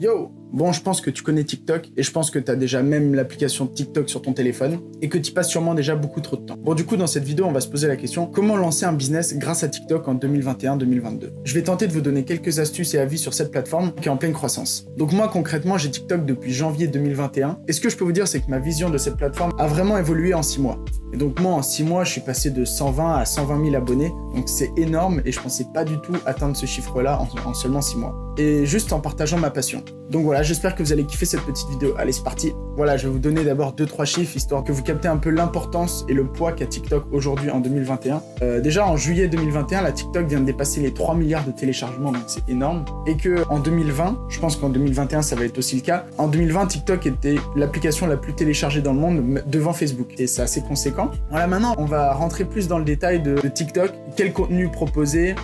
Yo! Bon, je pense que tu connais TikTok et je pense que tu as déjà même l'application TikTok sur ton téléphone et que tu passes sûrement déjà beaucoup trop de temps. Bon, du coup, dans cette vidéo, on va se poser la question comment lancer un business grâce à TikTok en 2021-2022. Je vais tenter de vous donner quelques astuces et avis sur cette plateforme qui est en pleine croissance. Donc moi, concrètement, j'ai TikTok depuis janvier 2021 et ce que je peux vous dire, c'est que ma vision de cette plateforme a vraiment évolué en 6 mois. Et donc moi, en 6 mois, je suis passé de 120 à 120 000 abonnés, donc c'est énorme et je pensais pas du tout atteindre ce chiffre-là en seulement 6 mois. Et juste en partageant ma passion. Donc voilà, j'espère que vous allez kiffer cette petite vidéo. Allez, c'est parti. Voilà, je vais vous donner d'abord 2-3 chiffres, histoire que vous captez un peu l'importance et le poids qu'a TikTok aujourd'hui en 2021. Déjà, en juillet 2021, la TikTok vient de dépasser les 3 milliards de téléchargements, donc c'est énorme. Et que en 2020, je pense qu'en 2021, ça va être aussi le cas. En 2020, TikTok était l'application la plus téléchargée dans le monde, devant Facebook. Et c'est assez conséquent. Voilà, maintenant, on va rentrer plus dans le détail de TikTok. Quel contenu proposer,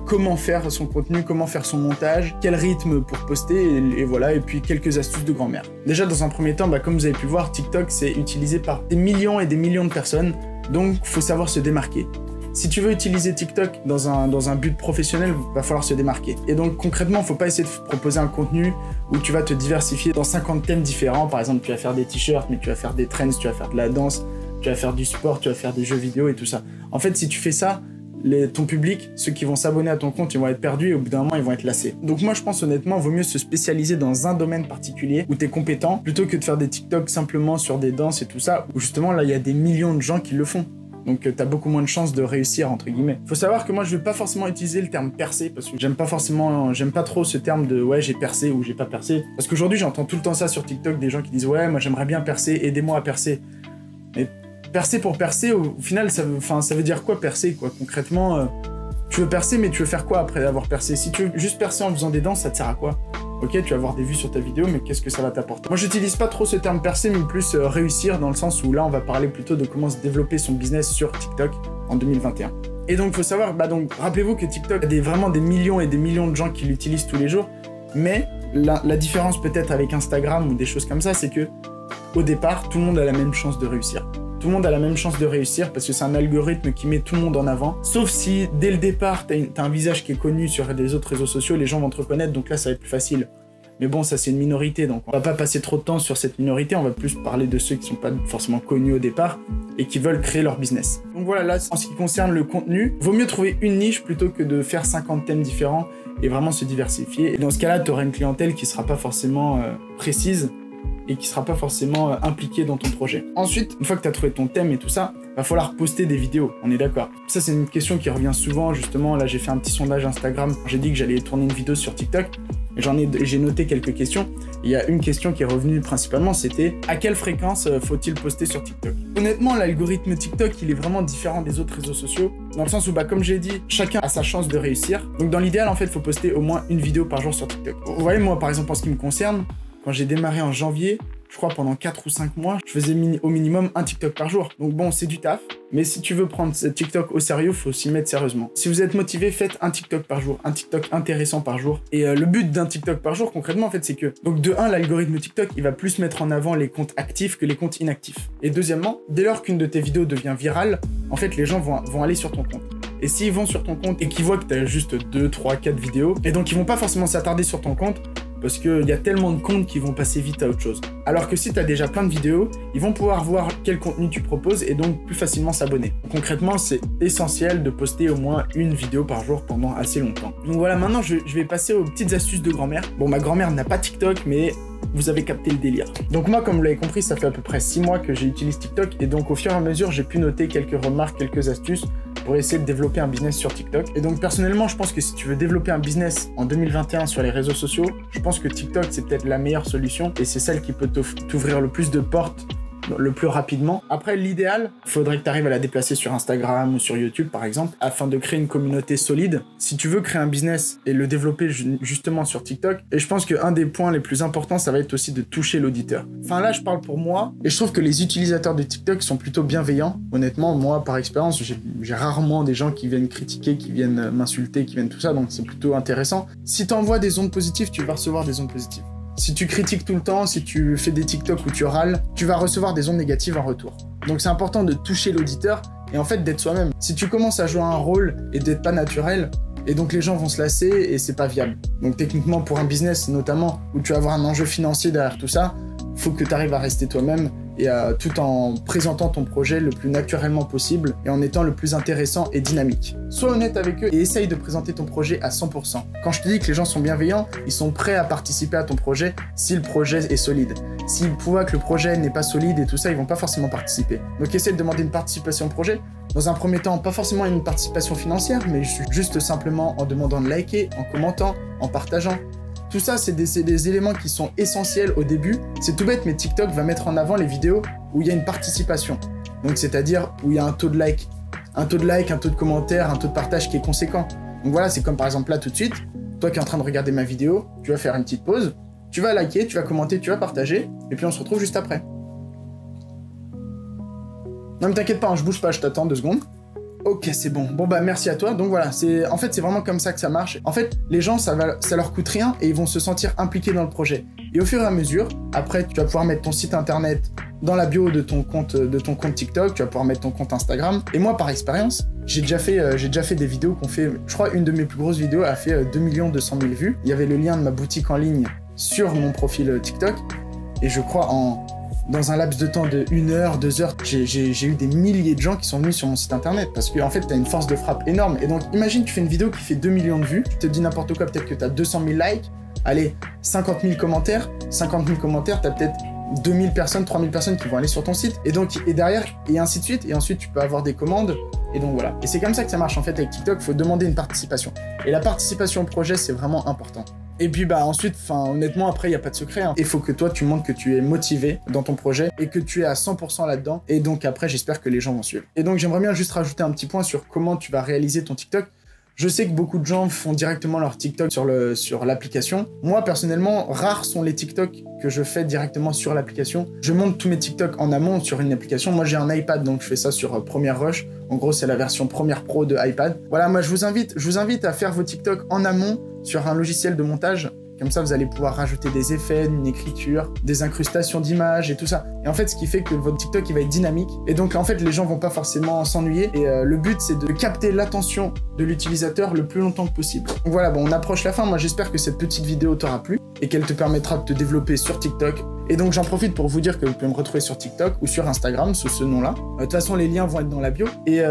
comment faire son contenu, comment faire son montage, quel rythme pour poster, et voilà, et puis quelques astuces de grand-mère. Déjà, dans un premier temps, comme vous avez pu voir, TikTok, c'est utilisé par des millions et des millions de personnes, donc il faut savoir se démarquer. Si tu veux utiliser TikTok dans un but professionnel, il va falloir se démarquer. Et donc concrètement, il ne faut pas essayer de proposer un contenu où tu vas te diversifier dans 50 thèmes différents. Par exemple, tu vas faire des t-shirts, mais tu vas faire des trends, tu vas faire de la danse, tu vas faire du sport, tu vas faire des jeux vidéo et tout ça. En fait, si tu fais ça, ton public, ceux qui vont s'abonner à ton compte, ils vont être perdus et au bout d'un moment, ils vont être lassés. Donc moi, je pense honnêtement, vaut mieux se spécialiser dans un domaine particulier où tu es compétent, plutôt que de faire des TikTok simplement sur des danses et tout ça, où justement, là, il y a des millions de gens qui le font. Donc tu as beaucoup moins de chances de réussir, entre guillemets. Faut savoir que moi, je vais pas forcément utiliser le terme percer, parce que j'aime pas trop ce terme de ouais, j'ai percé ou j'ai pas percé. Parce qu'aujourd'hui, j'entends tout le temps ça sur TikTok, des gens qui disent ouais, moi j'aimerais bien percer, aidez-moi à percer. Mais percer pour percer, au final, ça veut dire quoi percer, quoi? Concrètement, tu veux percer, mais tu veux faire quoi après avoir percé? Si tu veux juste percer en faisant des danses, ça te sert à quoi? Ok, tu vas avoir des vues sur ta vidéo, mais qu'est-ce que ça va t'apporter? Moi, j'utilise pas trop ce terme percer, mais plus réussir, dans le sens où là, on va parler plutôt de comment se développer son business sur TikTok en 2021. Et donc, il faut savoir, donc, rappelez-vous que TikTok, il y a vraiment des millions et des millions de gens qui l'utilisent tous les jours, mais la différence peut-être avec Instagram ou des choses comme ça, c'est que au départ, tout le monde a la même chance de réussir. Tout le monde a la même chance de réussir parce que c'est un algorithme qui met tout le monde en avant. Sauf si, dès le départ, t'as un visage qui est connu sur les autres réseaux sociaux, les gens vont te reconnaître, donc là, ça va être plus facile. Mais bon, ça, c'est une minorité, donc on va pas passer trop de temps sur cette minorité, on va plus parler de ceux qui sont pas forcément connus au départ et qui veulent créer leur business. Donc voilà, là, en ce qui concerne le contenu, vaut mieux trouver une niche plutôt que de faire 50 thèmes différents et vraiment se diversifier. Et dans ce cas-là, tu auras une clientèle qui sera pas forcément précise et qui sera pas forcément impliqué dans ton projet. Ensuite, une fois que tu as trouvé ton thème et tout ça, va falloir poster des vidéos, on est d'accord. Ça, c'est une question qui revient souvent, justement. Là, j'ai fait un petit sondage Instagram, j'ai dit que j'allais tourner une vidéo sur TikTok, et j'ai noté quelques questions. Il y a une question qui est revenue principalement, c'était à quelle fréquence faut-il poster sur TikTok? Honnêtement, l'algorithme TikTok, il est vraiment différent des autres réseaux sociaux, dans le sens où, comme j'ai dit, chacun a sa chance de réussir. Donc dans l'idéal, en fait, il faut poster au moins une vidéo par jour sur TikTok. Vous voyez, moi, par exemple, en ce qui me concerne, quand j'ai démarré en janvier, je crois pendant 4 ou 5 mois, je faisais au minimum un TikTok par jour. Donc bon, c'est du taf. Mais si tu veux prendre ce TikTok au sérieux, faut s'y mettre sérieusement. Si vous êtes motivé, faites un TikTok par jour, un TikTok intéressant par jour. Et le but d'un TikTok par jour, concrètement, en fait, c'est que, donc de 1, l'algorithme TikTok, il va plus mettre en avant les comptes actifs que les comptes inactifs. Et deuxièmement, dès lors qu'une de tes vidéos devient virale, en fait, les gens vont aller sur ton compte. Et s'ils vont sur ton compte et qu'ils voient que tu as juste 2, 3, 4 vidéos, et donc ils vont pas forcément s'attarder sur ton compte, parce qu'il y a tellement de comptes qui vont passer vite à autre chose. Alors que si tu as déjà plein de vidéos, ils vont pouvoir voir quel contenu tu proposes et donc plus facilement s'abonner. Concrètement, c'est essentiel de poster au moins une vidéo par jour pendant assez longtemps. Donc voilà, maintenant je vais passer aux petites astuces de grand-mère. Bon, ma grand-mère n'a pas TikTok, mais vous avez capté le délire. Donc moi, comme vous l'avez compris, ça fait à peu près 6 mois que j'utilise TikTok et donc au fur et à mesure, j'ai pu noter quelques remarques, quelques astuces pour essayer de développer un business sur TikTok. Et donc personnellement, je pense que si tu veux développer un business en 2021 sur les réseaux sociaux, je pense que TikTok, c'est peut-être la meilleure solution et c'est celle qui peut t'ouvrir le plus de portes le plus rapidement. Après, l'idéal, il faudrait que tu arrives à la déplacer sur Instagram ou sur YouTube, par exemple, afin de créer une communauté solide. Si tu veux créer un business et le développer justement sur TikTok, et je pense qu'un des points les plus importants, ça va être aussi de toucher l'auditeur. Enfin là, je parle pour moi, et je trouve que les utilisateurs de TikTok sont plutôt bienveillants. Honnêtement, moi, par expérience, j'ai rarement des gens qui viennent critiquer, qui viennent m'insulter, qui viennent tout ça, donc c'est plutôt intéressant. Si tu envoies des ondes positives, tu vas recevoir des ondes positives. Si tu critiques tout le temps, si tu fais des TikTok où tu râles, tu vas recevoir des ondes négatives en retour. Donc c'est important de toucher l'auditeur et en fait d'être soi-même. Si tu commences à jouer un rôle et d'être pas naturel, Et donc les gens vont se lasser et c'est pas viable. Donc techniquement pour un business notamment où tu vas avoir un enjeu financier derrière tout ça, faut que tu arrives à rester toi-même et tout en présentant ton projet le plus naturellement possible et en étant le plus intéressant et dynamique. Sois honnête avec eux et essaye de présenter ton projet à 100%. Quand je te dis que les gens sont bienveillants, ils sont prêts à participer à ton projet si le projet est solide. S'ils voient que le projet n'est pas solide et tout ça, ils vont pas forcément participer. Donc essaie de demander une participation au projet. Dans un premier temps, pas forcément une participation financière, mais juste simplement en demandant de liker, en commentant, en partageant. Tout ça, c'est des éléments qui sont essentiels au début. C'est tout bête, mais TikTok va mettre en avant les vidéos où il y a une participation. Donc, c'est-à-dire où il y a un taux de like, un taux de commentaires, un taux de partage qui est conséquent. Donc voilà, c'est comme par exemple là tout de suite, toi qui es en train de regarder ma vidéo, tu vas faire une petite pause, tu vas liker, tu vas commenter, tu vas partager, et puis on se retrouve juste après. Non mais t'inquiète pas, hein, je bouge pas, je t'attends 2 secondes. Ok, c'est bon. Bon bah merci à toi. Donc voilà, en fait c'est vraiment comme ça que ça marche. En fait, les gens ça leur coûte rien et ils vont se sentir impliqués dans le projet. Et au fur et à mesure, après tu vas pouvoir mettre ton site internet dans la bio de ton compte TikTok, tu vas pouvoir mettre ton compte Instagram. Et moi par expérience, j'ai déjà fait des vidéos qu'on fait. Je crois une de mes plus grosses vidéos a fait 2 200 000 vues. Il y avait le lien de ma boutique en ligne sur mon profil TikTok et je crois dans un laps de temps de 1 heure, 2 heures, j'ai eu des milliers de gens qui sont venus sur mon site internet parce que en fait, t'as une force de frappe énorme. Et donc, imagine, tu fais une vidéo qui fait 2 millions de vues, tu te dis n'importe quoi, peut-être que t'as 200 000 likes, allez, 50 000 commentaires, t'as peut-être 2000 personnes, 3000 personnes qui vont aller sur ton site. Et donc, et derrière, et ainsi de suite, et ensuite, tu peux avoir des commandes. Et donc voilà. Et c'est comme ça que ça marche en fait avec TikTok, il faut demander une participation. Et la participation au projet, c'est vraiment important. Et puis bah ensuite, honnêtement, après, il n'y a pas de secret. Il faut que toi, tu montres que tu es motivé dans ton projet et que tu es à 100% là-dedans. Et donc après, j'espère que les gens vont suivre. Et donc, j'aimerais bien juste rajouter un petit point sur comment tu vas réaliser ton TikTok. Je sais que beaucoup de gens font directement leur TikTok sur l'application. Moi, personnellement, rares sont les TikTok que je fais directement sur l'application. Je monte tous mes TikTok en amont sur une application. Moi, j'ai un iPad, donc je fais ça sur Premiere Rush. En gros, c'est la version Premiere Pro de iPad. Voilà, moi, je vous invite à faire vos TikTok en amont sur un logiciel de montage. Comme ça, vous allez pouvoir rajouter des effets, une écriture, des incrustations d'images et tout ça. Et en fait, ce qui fait que votre TikTok, il va être dynamique. Et donc, en fait, les gens vont pas forcément s'ennuyer. Et le but, c'est de capter l'attention de l'utilisateur le plus longtemps que possible. Donc voilà, bon, on approche la fin. Moi, j'espère que cette petite vidéo t'aura plu et qu'elle te permettra de te développer sur TikTok. Et donc, j'en profite pour vous dire que vous pouvez me retrouver sur TikTok ou sur Instagram sous ce nom-là. De toute façon, les liens vont être dans la bio. Et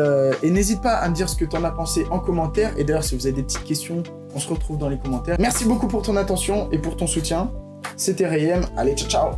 n'hésite pas à me dire ce que t'en as pensé en commentaire. Et d'ailleurs, si vous avez des petites questions, on se retrouve dans les commentaires. Merci beaucoup pour ton attention et pour ton soutien. C'était Rayem. Allez, ciao, ciao!